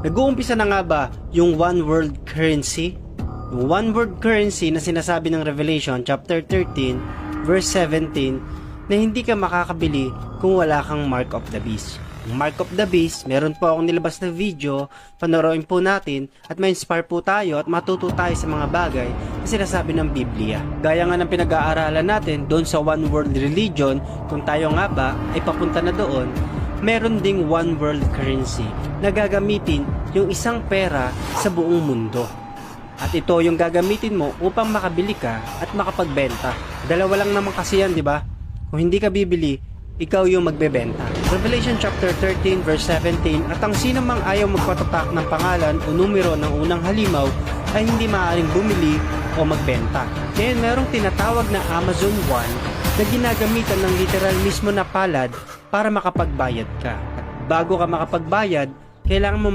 Nag-uumpisa na nga ba yung one world currency? Yung one world currency na sinasabi ng Revelation chapter 13 verse 17 na hindi ka makakabili kung wala kang Mark of the Beast. Ang Mark of the Beast, meron po akong nilabas na video, panoorin po natin at ma-inspire po tayo at matuto tayo sa mga bagay na sinasabi ng Biblia. Gaya nga ng pinag-aaralan natin doon sa one world religion, kung tayo nga ba ay papunta na doon, meron ding one world currency na gagamitin yung isang pera sa buong mundo. At ito yung gagamitin mo upang makabili ka at makapagbenta. Dalawa lang naman kasi yan, di ba? Kung hindi ka bibili, ikaw yung magbebenta. Revelation chapter 13 verse 17, at ang sino mang ayaw magpatatak ng pangalan o numero ng unang halimaw ay hindi maaaring bumili o magbenta. Ngayon merong tinatawag na Amazon One na ginagamitan ng literal mismo na palad para makapagbayad ka. At bago ka makapagbayad, kailangan mo